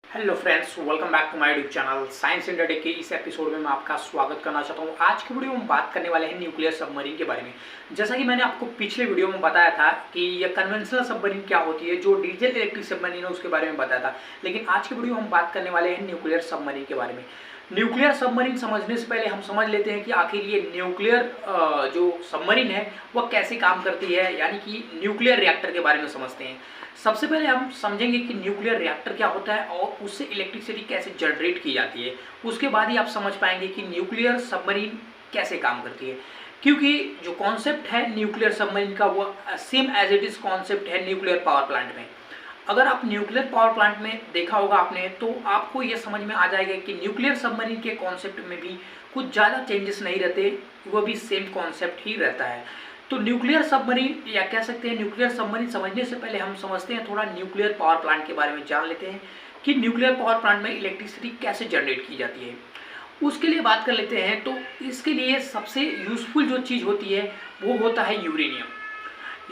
Hello friends, welcome back to my YouTube channel science India day के इस episode में मैं आपका स्वागत करना चाहता हूं। आज की वीडियो में हम बात करने वाले हैं न्यूक्लियर सबमरीन के बारे में। जैसा कि मैंने आपको पिछले वीडियो में बताया था कि यह कन्वेंशनल सबमरीन क्या होती है, जो डीजल इलेक्ट्रिक सबमरीन है उसके बारे में बताया था। लेकिन आज की वीडियो में हम बात करने वाले हैं न्यूक्लियर सबमरीन के बारे में। न्यूक्लियर सबमरीन समझने से पहले हम समझ लेते हैं कि आखिर ये न्यूक्लियर जो सबमरीन है वह कैसे काम करती है, यानी कि न्यूक्लियर रिएक्टर के बारे में समझते हैं। सबसे पहले हम समझेंगे कि न्यूक्लियर रिएक्टर क्या होता है और उससे इलेक्ट्रिसिटी कैसे जनरेट की जाती है। उसके बाद ही आप समझ पाएंगे कि न्यूक्लियर सबमरीन कैसे काम करती है, क्योंकि जो कॉन्सेप्ट है न्यूक्लियर सबमरीन का वो same as it is concept है न्यूक्लियर पावर प्लांट में। अगर आप न्यूक्लियर पावर प्लांट में देखा होगा आपने, तो आपको ये समझ में आ जाएगा कि न्यूक्लियर सबमरीन के कॉन्सेप्ट में भी कुछ ज़्यादा चेंजेस नहीं रहते, वो भी सेम कॉन्सेप्ट ही रहता है। तो न्यूक्लियर सबमरीन या कह सकते हैं न्यूक्लियर सबमरीन समझने से पहले हम समझते हैं थोड़ा न्यूक्लियर पावर प्लांट के बारे में जान लेते हैं कि न्यूक्लियर पावर प्लांट में इलेक्ट्रिसिटी कैसे जनरेट की जाती है। उसके लिए बात कर लेते हैं। तो इसके लिए सबसे यूजफुल जो चीज़ होती है वो होता है यूरेनियम।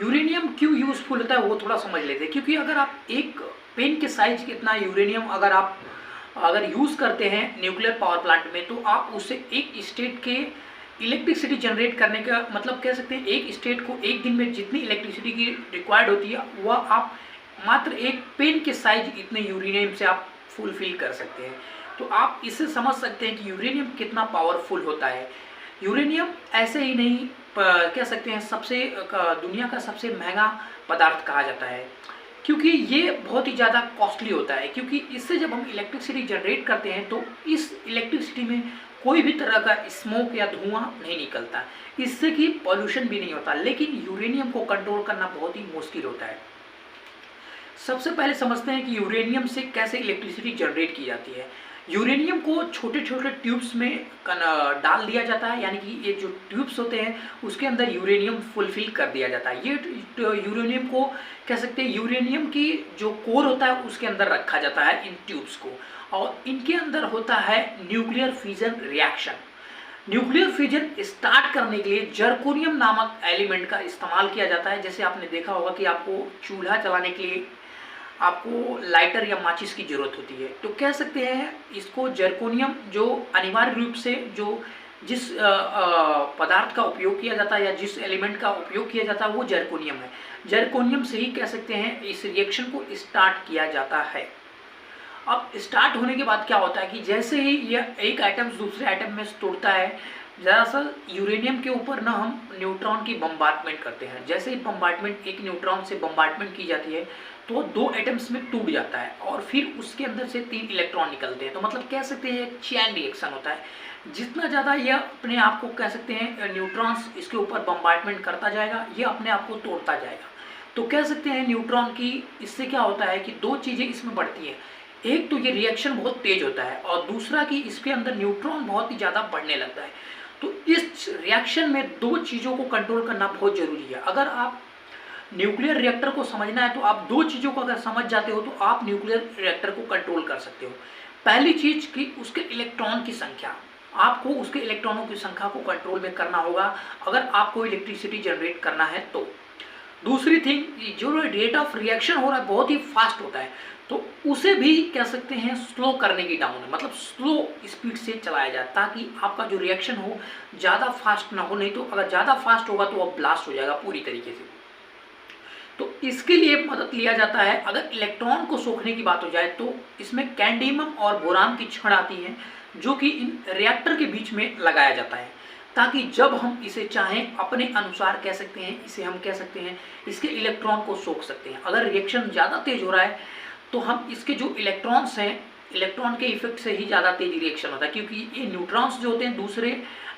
यूरेनियम क्यों यूजफुल होता है वो थोड़ा समझ लेते हैं, क्योंकि अगर आप एक पेन के साइज कितना यूरेनियम अगर यूज़ करते हैं न्यूक्लियर पावर प्लांट में, तो आप उससे एक स्टेट के इलेक्ट्रिसिटी जनरेट करने का मतलब कह सकते हैं एक स्टेट को एक दिन में जितनी इलेक्ट्रिसिटी की रिक्वायर्ड होती है वह आप मात्र एक पेन के साइज इतने यूरेनियम से आप फुलफिल कर सकते हैं। तो आप इससे समझ सकते हैं कि यूरेनियम कितना पावरफुल होता है। यूरेनियम ऐसे ही नहीं कह सकते हैं दुनिया का सबसे महंगा पदार्थ कहा जाता है, क्योंकि ये बहुत ही ज़्यादा कॉस्टली होता है। क्योंकि इससे जब हम इलेक्ट्रिसिटी जनरेट करते हैं तो इस इलेक्ट्रिसिटी में कोई भी तरह का स्मोक या धुआं नहीं निकलता, इससे कि पॉल्यूशन भी नहीं होता। लेकिन यूरेनियम को कंट्रोल करना बहुत ही मुश्किल होता है। सबसे पहले समझते हैं कि यूरेनियम से कैसे इलेक्ट्रिसिटी जनरेट की जाती है। यूरेनियम को छोटे छोटे ट्यूब्स में डाल दिया जाता है, यानी कि ये जो ट्यूब्स होते हैं उसके अंदर यूरेनियम फुलफिल कर दिया जाता है। ये यूरेनियम को कह सकते हैं यूरेनियम की जो कोर होता है उसके अंदर रखा जाता है इन ट्यूब्स को, और इनके अंदर होता है nuclear fission reaction. Nuclear fission start करने के लिए जर्कोनियम नामक एलिमेंट का इस्तेमाल किया जाता है। जैसे आपने देखा होगा कि आपको चूल्हा जलाने के लिए आपको लाइटर या माचिस की जरूरत होती है, तो कह सकते हैं इसको जर्कोनियम, जो अनिवार्य रूप से जिस पदार्थ का उपयोग किया जाता है या जिस एलिमेंट का उपयोग किया जाता है वो जर्कोनियम है। जर्कोनियम से ही कह सकते हैं इस रिएक्शन को स्टार्ट किया जाता है। अब स्टार्ट होने के बाद क्या होता है कि जैसे ही यह एक आइटम दूसरे आइटम में तोड़ता है, दरअसल यूरेनियम के ऊपर ना हम न्यूट्रॉन की बम्बार्टमेंट करते हैं। जैसे ही बम्बार्टमेंट एक न्यूट्रॉन से बम्बार्टमेंट की जाती है तो दो एटम्स में टूट जाता है और फिर उसके अंदर से 3 इलेक्ट्रॉन निकलते हैं। तो मतलब कह सकते हैं एक चेन रिएक्शन होता है। जितना ज़्यादा यह अपने आप को कह सकते हैं न्यूट्रॉन्स इसके ऊपर बम्बार्टमेंट करता जाएगा, ये अपने आप को तोड़ता जाएगा। तो कह सकते हैं न्यूट्रॉन की इससे क्या होता है कि दो चीज़ें इसमें बढ़ती हैं। एक तो ये रिएक्शन बहुत तेज होता है और दूसरा कि इसके अंदर न्यूट्रॉन बहुत ही ज़्यादा बढ़ने लगता है। तो इस रिएक्शन में दो चीज़ों को कंट्रोल करना बहुत ज़रूरी है। अगर आप न्यूक्लियर रिएक्टर को समझना है तो आप दो चीज़ों को अगर समझ जाते हो तो आप न्यूक्लियर रिएक्टर को कंट्रोल कर सकते हो। पहली चीज़ कि उसके इलेक्ट्रॉन की संख्या, आपको उसके इलेक्ट्रॉनों की संख्या को कंट्रोल में करना होगा अगर आपको इलेक्ट्रिसिटी जनरेट करना है तो। दूसरी थिंग, जो रेट ऑफ रिएक्शन हो रहा है बहुत ही फास्ट होता है, तो उसे भी कह सकते हैं स्लो करने की डाउन है, मतलब स्लो स्पीड से चलाया जाए ताकि आपका जो रिएक्शन हो ज़्यादा फास्ट ना हो। नहीं तो अगर ज़्यादा फास्ट होगा तो वह ब्लास्ट हो जाएगा पूरी तरीके से। तो इसके लिए मदद लिया जाता है। अगर इलेक्ट्रॉन को सोखने की बात हो जाए तो इसमें कैडमियम और बोरान की छड़ आती है जो कि इन रिएक्टर के बीच में लगाया जाता है, ताकि जब हम इसे चाहें अपने अनुसार कह सकते हैं इसे हम कह सकते हैं इसके इलेक्ट्रॉन को सोख सकते हैं। अगर रिएक्शन ज़्यादा तेज हो रहा है तो हम इसके जो इलेक्ट्रॉन्स हैं, इलेक्ट्रॉन के इफेक्ट से ही ज़्यादा तेज रिएक्शन होता है, क्योंकि ये न्यूट्रॉन्स जो होते हैं दूसरे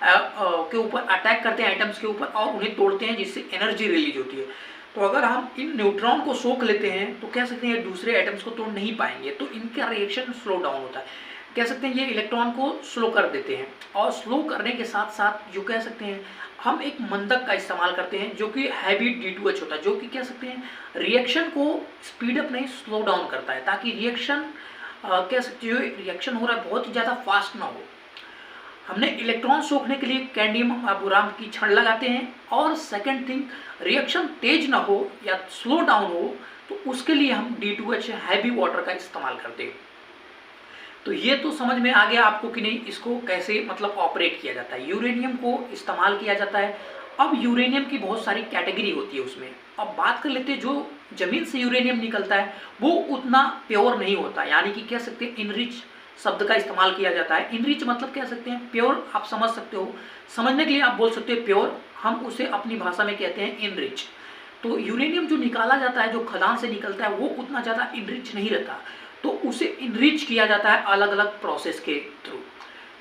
के ऊपर अटैक करते हैं आइटम्स के ऊपर और उन्हें तोड़ते हैं, जिससे एनर्जी रिलीज होती है। तो अगर हम इन न्यूट्रॉन को सोख लेते हैं तो कह सकते हैं दूसरे एटम्स को तोड़ नहीं पाएंगे, तो इनका रिएक्शन स्लो डाउन होता है। कह सकते हैं ये इलेक्ट्रॉन को स्लो कर देते हैं, और स्लो करने के साथ साथ जो कह सकते हैं हम एक मंदक का इस्तेमाल करते हैं जो कि हैवी D2H होता है, जो कि कह सकते हैं रिएक्शन को स्पीड अप नहीं स्लो डाउन करता है, ताकि रिएक्शन कह सकते हो रिएक्शन हो रहा है बहुत ही ज़्यादा फास्ट ना हो। हमने इलेक्ट्रॉन सोखने के लिए कैडमियम बोरान की छड़ लगाते हैं। और सेकंड थिंग, रिएक्शन तेज ना हो या स्लो डाउन हो तो उसके लिए हम D2H हैवी वाटर का इस्तेमाल करते हैं। तो ये तो समझ में आ गया आपको कि नहीं, इसको कैसे मतलब ऑपरेट किया जाता है। यूरेनियम को इस्तेमाल किया जाता है। अब यूरेनियम की बहुत सारी कैटेगरी होती है उसमें। अब बात कर लेते हैं, जो जमीन से यूरेनियम निकलता है वो उतना प्योर नहीं होता, यानी कि कह सकते हैं इनरिच शब्द का इस्तेमाल किया जाता है। इनरिच मतलब कह सकते हैं प्योर, आप समझ सकते हो, समझने के लिए आप बोल सकते हो प्योर, हम उसे अपनी भाषा में कहते हैं इनरिच। तो यूरेनियम जो निकाला जाता है, जो खदान से निकलता है, वो उतना ज़्यादा इनरिच नहीं रहता, तो उसे इनरिच किया जाता है अलग अलग प्रोसेस के थ्रू।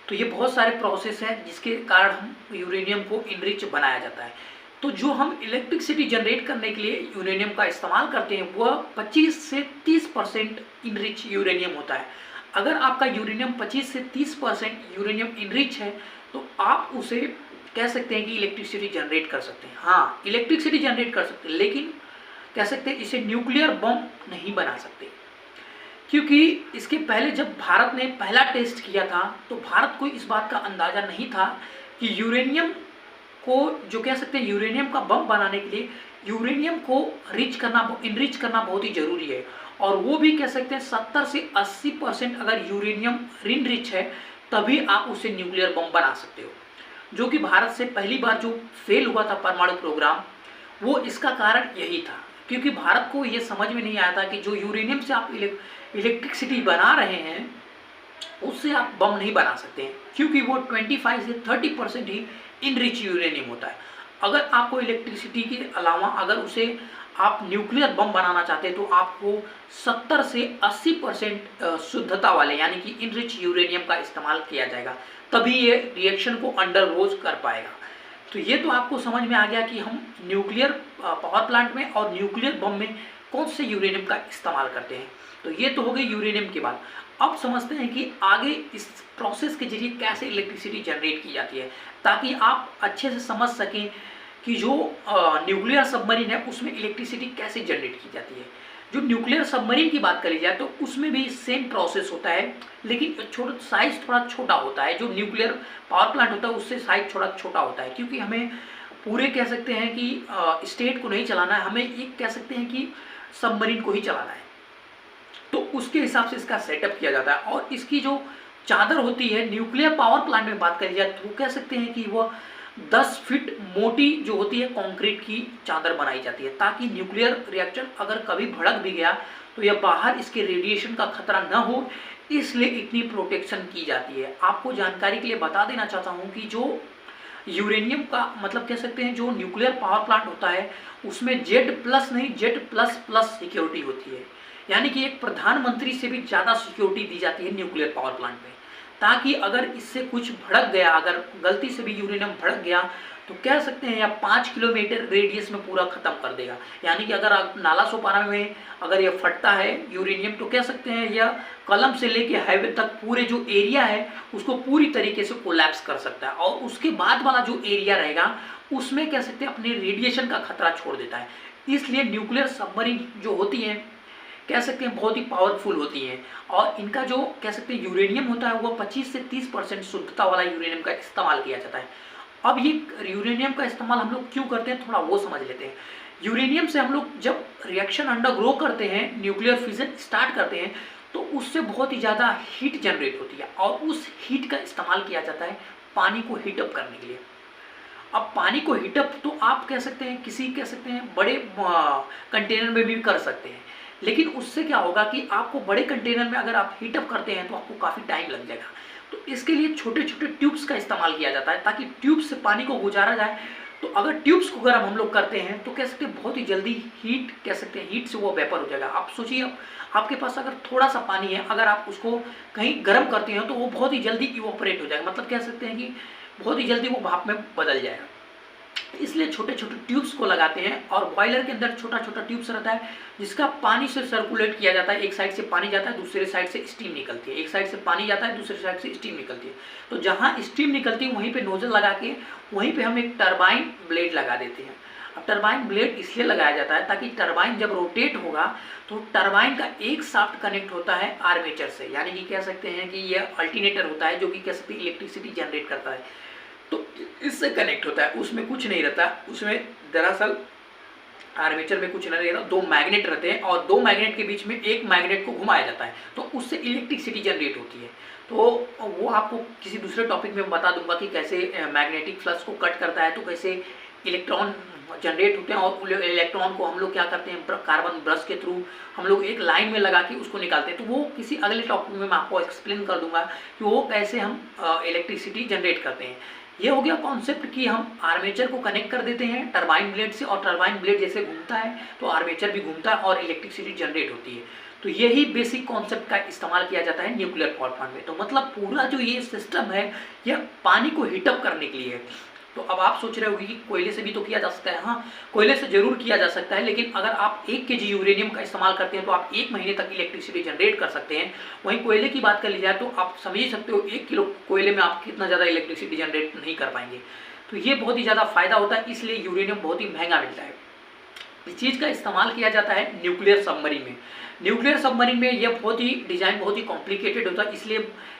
तो ये बहुत सारे प्रोसेस हैं जिसके कारण हम यूरेनियम को इनरिच बनाया जाता है। तो जो हम इलेक्ट्रिसिटी जनरेट करने के लिए यूरेनियम का इस्तेमाल करते हैं वह 25 से 30% इनरिच यूरेनियम होता है। अगर आपका यूरेनियम 25 से 30% यूरेनियम इनरिच है तो आप उसे कह सकते हैं कि इलेक्ट्रिसिटी जनरेट कर सकते हैं। हाँ, इलेक्ट्रिसिटी जनरेट कर सकते हैं, लेकिन कह सकते हैं इसे न्यूक्लियर बम नहीं बना सकते, क्योंकि इसके पहले जब भारत ने पहला टेस्ट किया था तो भारत को इस बात का अंदाज़ा नहीं था कि यूरेनियम को, जो कह सकते हैं यूरेनियम का बम बनाने के लिए यूरेनियम को इनरिच करना बहुत ही ज़रूरी है, और वो भी कह सकते हैं 70 से 80% अगर यूरेनियम इनरिच है तभी आप उसे न्यूक्लियर बम बना सकते हो। जो कि भारत से पहली बार जो फेल हुआ था परमाणु प्रोग्राम, वो इसका कारण यही था, क्योंकि भारत को ये समझ में नहीं आया था कि जो यूरेनियम से आप इलेक्ट्रिसिटी बना रहे हैं उससे आप बम नहीं बना सकते हैं, क्योंकि वो 25 से 30% ही इनरिच यूरेनियम होता है। अगर आपको इलेक्ट्रिसिटी के अलावा अगर उसे आप न्यूक्लियर बम बनाना चाहते हैं तो आपको 70 से 80% शुद्धता वाले यानी कि इनरिच यूरेनियम का इस्तेमाल किया जाएगा, तभी ये रिएक्शन को अंडरगोज कर पाएगा। तो ये तो आपको समझ में आ गया कि हम न्यूक्लियर पावर प्लांट में और न्यूक्लियर बम में कौन से यूरेनियम का इस्तेमाल करते हैं। तो ये तो हो गई यूरेनियम की बात। अब समझते हैं कि आगे इस प्रोसेस के जरिए कैसे इलेक्ट्रिसिटी जनरेट की जाती है, ताकि आप अच्छे से समझ सकें कि जो न्यूक्लियर सबमरीन है उसमें इलेक्ट्रिसिटी कैसे जनरेट की जाती है। जो न्यूक्लियर सबमरीन की बात करी जाए तो उसमें भी सेम प्रोसेस होता है, लेकिन साइज थोड़ा छोटा होता है। जो न्यूक्लियर पावर प्लांट होता है उससे साइज थोड़ा छोटा होता है, क्योंकि हमें पूरे कह सकते हैं कि स्टेट को नहीं चलाना है, हमें एक कह सकते हैं कि सबमरीन को ही चलाना है। तो उसके हिसाब से इसका सेटअप किया जाता है। और इसकी जो चादर होती है न्यूक्लियर पावर प्लांट में बात करी जाए तो कह सकते हैं कि वह 10 फीट मोटी जो होती है कंक्रीट की चादर बनाई जाती है, ताकि न्यूक्लियर रिएक्टर अगर कभी भड़क भी गया तो यह बाहर इसके रेडिएशन का खतरा न हो, इसलिए इतनी प्रोटेक्शन की जाती है। आपको जानकारी के लिए बता देना चाहता हूँ कि जो यूरेनियम का मतलब कह सकते हैं जो न्यूक्लियर पावर प्लांट होता है उसमें Z+ नहीं Z++ सिक्योरिटी होती है, यानी कि एक प्रधानमंत्री से भी ज़्यादा सिक्योरिटी दी जाती है न्यूक्लियर पावर प्लांट में, ताकि अगर इससे कुछ भड़क गया, अगर गलती से भी यूरेनियम भड़क गया तो कह सकते हैं या 5 किलोमीटर रेडियस में पूरा खत्म कर देगा। यानी कि अगर नाला सोपारा में अगर यह फटता है यूरेनियम तो कह सकते हैं यह कलम से लेके हाईवे तक पूरे जो एरिया है उसको पूरी तरीके से कोलैप्स कर सकता है, और उसके बाद वाला जो एरिया रहेगा उसमें कह सकते हैं अपने रेडिएशन का खतरा छोड़ देता है। इसलिए न्यूक्लियर सबमरीन जो होती हैं कह सकते हैं बहुत ही पावरफुल होती हैं, और इनका जो कह सकते हैं यूरेनियम होता है वो 25 से 30% शुद्धता वाला यूरेनियम का इस्तेमाल किया जाता है। अब ये यूरेनियम का इस्तेमाल हम लोग क्यों करते हैं थोड़ा वो समझ लेते हैं। यूरेनियम से हम लोग जब रिएक्शन अंडरग्रो करते हैं, न्यूक्लियर फिजन स्टार्ट करते हैं, तो उससे बहुत ही ज़्यादा हीट जनरेट होती है, और उस हीट का इस्तेमाल किया जाता है पानी को हीटअप करने के लिए। अब पानी को हीटअप तो आप कह सकते हैं किसी कह सकते हैं बड़े कंटेनर में भी कर सकते हैं, लेकिन उससे क्या होगा कि आपको बड़े कंटेनर में अगर आप हीटअप करते हैं तो आपको काफ़ी टाइम लग जाएगा। तो इसके लिए छोटे छोटे ट्यूब्स का इस्तेमाल किया जाता है, ताकि ट्यूब से पानी को गुजारा जाए। तो अगर ट्यूब्स को गर्म हम लोग करते हैं तो कह सकते हैं बहुत ही जल्दी हीट कह सकते हैं हीट से वो वेपर हो जाएगा। आप सोचिए आपके पास अगर थोड़ा सा पानी है, अगर आप उसको कहीं गर्म करते हैं तो वो बहुत ही जल्दी इवोपरेट हो जाएगा, मतलब कह सकते हैं कि बहुत ही जल्दी वो भाप में बदल जाएगा। इसलिए छोटे छोटे ट्यूब्स को लगाते हैं, और बॉयलर के अंदर छोटा छोटा ट्यूब्स रहता है जिसका पानी से सर्कुलेट किया जाता है। एक साइड से पानी जाता है, दूसरे साइड से स्टीम निकलती है। एक साइड से पानी जाता है, दूसरे साइड से स्टीम निकलती है। तो जहाँ स्टीम निकलती है वहीं पे नोजल लगा के वहीं पे हम एक टरबाइन ब्लेड लगा देते हैं। अब टरबाइन ब्लेड इसलिए लगाया जाता है ताकि टरबाइन जब रोटेट होगा तो टरबाइन का एक शाफ्ट कनेक्ट होता है आर्मेचर से, यानी कि कह सकते हैं कि यह अल्टरनेटर होता है जो कि कह सकते हैं इलेक्ट्रिसिटी जनरेट करता है। तो इससे कनेक्ट होता है, उसमें कुछ नहीं रहता, उसमें दरअसल आर्मेचर में कुछ नहीं रहता, दो मैग्नेट रहते हैं और दो मैग्नेट के बीच में एक मैग्नेट को घुमाया जाता है, तो उससे इलेक्ट्रिसिटी जनरेट होती है। तो वो आपको किसी दूसरे टॉपिक में बता दूंगा कि कैसे मैग्नेटिक फ्लक्स को कट करता है, तो कैसे इलेक्ट्रॉन जनरेट होते हैं और इलेक्ट्रॉन को हम लोग क्या करते हैं कार्बन ब्रश के थ्रू हम लोग एक लाइन में लगा के उसको निकालते हैं। तो वो किसी अगले टॉपिक में मैं आपको एक्सप्लेन कर दूंगा कि वो कैसे हम इलेक्ट्रिसिटी जनरेट करते हैं। ये हो गया कॉन्सेप्ट कि हम आर्मेचर को कनेक्ट कर देते हैं टरबाइन ब्लेड से, और टरबाइन ब्लेड जैसे घूमता है तो आर्मेचर भी घूमता है और इलेक्ट्रिसिटी जनरेट होती है। तो यही बेसिक कॉन्सेप्ट का इस्तेमाल किया जाता है न्यूक्लियर पावर प्लांट में। तो मतलब पूरा जो ये सिस्टम है यह पानी को हीटअप करने के लिए है। तो अब आप सोच रहे होंगे कि कोयले से भी तो किया जा सकता है। हाँ, कोयले से जरूर किया जा सकता है, लेकिन अगर आप 1 kg यूरेनियम का इस्तेमाल करते हैं तो आप 1 महीने तक इलेक्ट्रिसिटी जनरेट कर सकते हैं। वहीं कोयले की बात कर ली जाए तो आप समझ ही सकते हो 1 किलो कोयले में आप कितना ज़्यादा इलेक्ट्रिसिटी जनरेट नहीं कर पाएंगे। तो ये बहुत ही ज़्यादा फायदा होता है, इसलिए यूरेनियम बहुत ही महंगा मिलता है। इस चीज़ का इस्तेमाल किया जाता है न्यूक्लियर सबमरीन में। न्यूक्लियर सबमरीन में यह बहुत ही डिज़ाइन बहुत ही कॉम्प्लिकेटेड होता है, इसलिए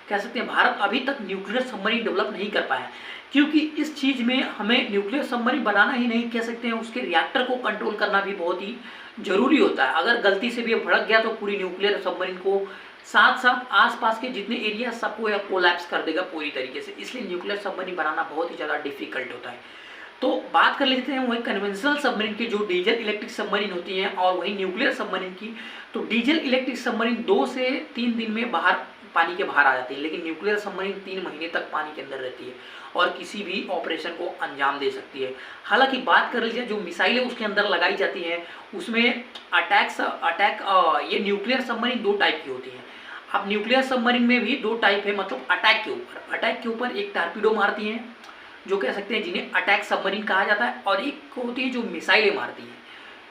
कह सकते हैं भारत अभी तक न्यूक्लियर सबमरीन डेवलप नहीं कर पाया, क्योंकि इस चीज़ में हमें न्यूक्लियर सबमरीन बनाना ही नहीं, कह सकते हैं उसके रिएक्टर को कंट्रोल करना भी बहुत ही ज़रूरी होता है। अगर गलती से भी भड़क गया तो पूरी न्यूक्लियर सबमरीन को साथ साथ आसपास के जितने एरिया सबको यह कोलैप्स कर देगा पूरी तरीके से, इसलिए न्यूक्लियर सबमरीन बनाना बहुत ही ज़्यादा डिफिकल्ट होता है। तो बात कर लेते हैं वही कन्वेंशनल सबमरीन की, जो डीजल इलेक्ट्रिक सबमरीन होती हैं, और वही न्यूक्लियर सबमरीन की। तो डीजल इलेक्ट्रिक सबमरीन 2 से 3 दिन में बाहर पानी के बाहर आ जाती है, लेकिन न्यूक्लियर सबमरीन 3 महीने तक पानी के अंदर रहती है और किसी भी ऑपरेशन को अंजाम दे सकती है। हालांकि बात कर लीजिए जो मिसाइलें उसके अंदर लगाई जाती हैं उसमें ये न्यूक्लियर सबमरीन 2 टाइप की होती हैं। अब न्यूक्लियर सबमरीन में भी 2 टाइप है, मतलब अटैक के ऊपर एक टारपीडो मारती हैं जो कह सकते हैं जिन्हें अटैक सबमरीन कहा जाता है, और एक होती है जो मिसाइलें मारती हैं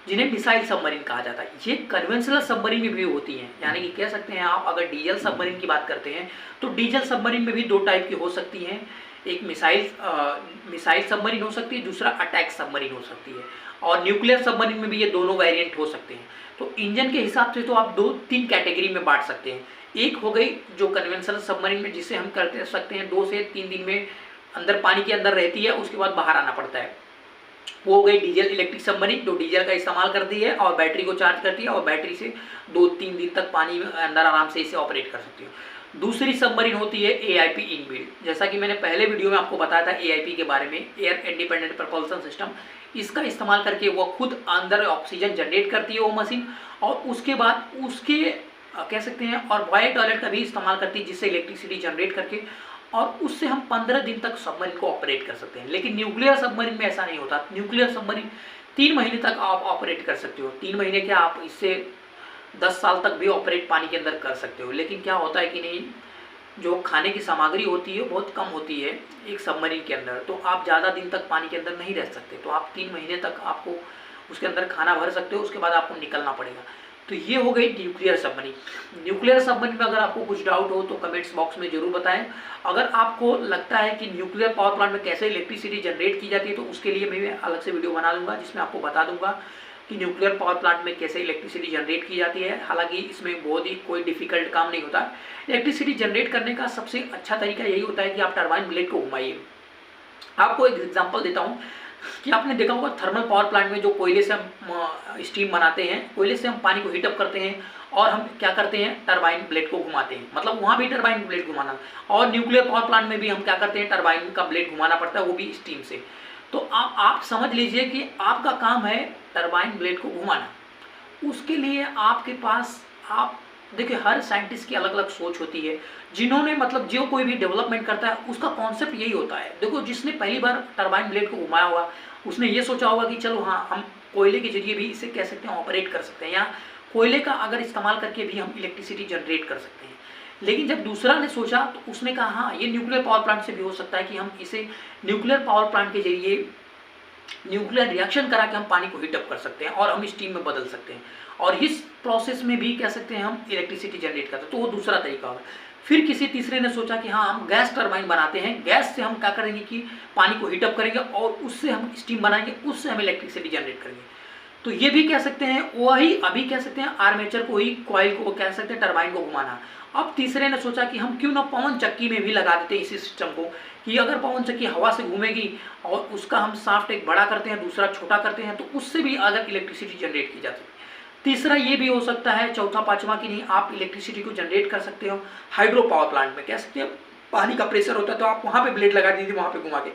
जिन्हें मिसाइल सबमरीन कहा जाता है। ये कन्वेंशनल सबमरीन में भी होती हैं, यानी कि कह सकते हैं आप अगर डीजल सबमरीन की बात करते हैं तो डीजल सबमरीन में भी 2 टाइप की हो सकती हैं। एक मिसाइल सबमरीन हो सकती है, दूसरा अटैक सबमरीन हो सकती है, और न्यूक्लियर सबमरीन में भी ये दोनों वेरिएंट हो सकते हैं। तो इंजन के हिसाब से तो आप 2-3 कैटेगरी में बांट सकते हैं। एक हो गई जो कन्वेंशनल सबमरीन में, जिससे हम कर सकते हैं 2 से 3 दिन में अंदर पानी के अंदर रहती है, उसके बाद बाहर आना पड़ता है। वो हो गई डीजल इलेक्ट्रिक सबमरीन, जो डीजल का इस्तेमाल करती है और बैटरी को चार्ज करती है, और बैटरी से 2-3 दिन तक पानी में अंदर आराम से इसे ऑपरेट कर सकती हो। दूसरी सबमरीन होती है AIP इनबिल्ट। जैसा कि मैंने पहले वीडियो में आपको बताया था AIP के बारे में, एयर इंडिपेंडेंट प्रपल्सन सिस्टम। इसका इस्तेमाल करके वो खुद अंदर ऑक्सीजन जनरेट करती है वो मशीन, और उसके बाद उसके कह सकते हैं और बॉय टॉयलेट का भी इस्तेमाल करती है, जिससे इलेक्ट्रिसिटी जनरेट करके और उससे हम 15 दिन तक सबमरीन को ऑपरेट कर सकते हैं। लेकिन न्यूक्लियर सबमरीन में ऐसा नहीं होता। न्यूक्लियर सबमरीन 3 महीने तक आप ऑपरेट कर सकते हो। 3 महीने क्या, आप इससे 10 साल तक भी ऑपरेट पानी के अंदर कर सकते हो। लेकिन क्या होता है कि नहीं, जो खाने की सामग्री होती है बहुत कम होती है एक सबमरीन के अंदर, तो आप ज़्यादा दिन तक पानी के अंदर नहीं रह सकते। तो आप 3 महीने तक आपको उसके अंदर खाना भर सकते हो, उसके बाद आपको निकलना पड़ेगा। तो ये हो गई न्यूक्लियर सबमरीन। न्यूक्लियर सबमरीन में अगर आपको कुछ डाउट हो तो कमेंट्स बॉक्स में जरूर बताएं। अगर आपको लगता है कि न्यूक्लियर पावर प्लांट में कैसे इलेक्ट्रिसिटी जनरेट की जाती है, तो उसके लिए मैं अलग से वीडियो बना दूंगा, जिसमें आपको बता दूंगा कि न्यूक्लियर पावर प्लांट में कैसे इलेक्ट्रिसिटी जनरेट की जाती है। हालांकि इसमें बहुत ही कोई डिफिकल्ट काम नहीं होता। इलेक्ट्रिसिटी जनरेट करने का सबसे अच्छा तरीका यही होता है कि आप टरबाइन ब्लेड को घुमाइए। आपको एक एग्जाम्पल देता हूँ कि आपने देखा होगा थर्मल पावर प्लांट में जो कोयले से हम स्टीम बनाते हैं, कोयले से हम पानी को हीटअप करते हैं और हम क्या करते हैं, टरबाइन ब्लेड को घुमाते हैं। मतलब वहाँ भी टरबाइन ब्लेड घुमाना, और न्यूक्लियर पावर प्लांट में भी हम क्या करते हैं, टरबाइन का ब्लेड घुमाना पड़ता है, वो भी स्टीम से। तो आप समझ लीजिए कि आपका काम है टरबाइन ब्लेड को घुमाना। उसके लिए आपके पास, आप देखिए हर साइंटिस्ट की अलग अलग सोच होती है। जिन्होंने मतलब जो कोई भी डेवलपमेंट करता है उसका कॉन्सेप्ट यही होता है। देखो जिसने पहली बार टरबाइन ब्लेड को घुमाया होगा उसने ये सोचा होगा कि चलो हाँ, हम कोयले के जरिए भी इसे कह सकते हैं ऑपरेट कर सकते हैं, या कोयले का अगर इस्तेमाल करके भी हम इलेक्ट्रिसिटी जनरेट कर सकते हैं। लेकिन जब दूसरा ने सोचा तो उसने कहा हाँ, ये न्यूक्लियर पावर प्लांट से भी हो सकता है कि हम इसे न्यूक्लियर पावर प्लांट के जरिए न्यूक्लियर रिएक्शन करा के हम पानी को हीटअप कर सकते हैं और हम स्टीम में बदल सकते हैं, और इस प्रोसेस में भी कह सकते हैं हम इलेक्ट्रिसिटी जनरेट करते हैं। तो वो दूसरा तरीका होगा। फिर किसी तीसरे ने सोचा कि हाँ, हम गैस टरबाइन बनाते हैं, गैस से हम क्या करेंगे कि पानी को हीटअप करेंगे और उससे हम स्टीम बनाएंगे, उससे हम इलेक्ट्रिसिटी जनरेट करेंगे। तो ये भी कह सकते हैं, वही अभी कह सकते हैं आर्मेचर को ही, कॉइल को कह सकते हैं टरबाइन को घुमाना। अब तीसरे ने सोचा कि हम क्यों ना पवन चक्की में भी लगा देते हैं इसी सिस्टम को, कि अगर पवन चक्की हवा से घूमेगी और उसका हम शाफ्ट एक बड़ा करते हैं, दूसरा छोटा करते हैं, तो उससे भी अगर इलेक्ट्रिसिटी जनरेट की जा सकती है। तीसरा ये भी हो सकता है, चौथा पांचवा की नहीं, आप इलेक्ट्रिसिटी को जनरेट कर सकते हो हाइड्रो पावर प्लांट में, कह सकते हैं पानी का प्रेशर होता है तो आप वहाँ पे ब्लेड लगा दीजिए, वहाँ पे घुमा के।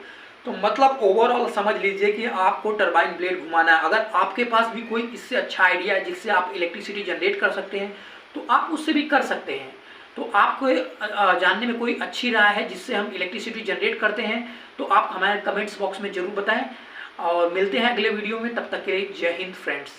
तो मतलब ओवरऑल समझ लीजिए कि आपको टरबाइन ब्लेड घुमाना है। अगर आपके पास भी कोई इससे अच्छा आइडिया है जिससे आप इलेक्ट्रिसिटी जनरेट कर सकते हैं तो आप उससे भी कर सकते हैं। तो आपको जानने में कोई अच्छी राय है जिससे हम इलेक्ट्रिसिटी जनरेट करते हैं तो आप हमारे कमेंट्स बॉक्स में जरूर बताएं, और मिलते हैं अगले वीडियो में। तब तक के लिए जय हिंद फ्रेंड्स।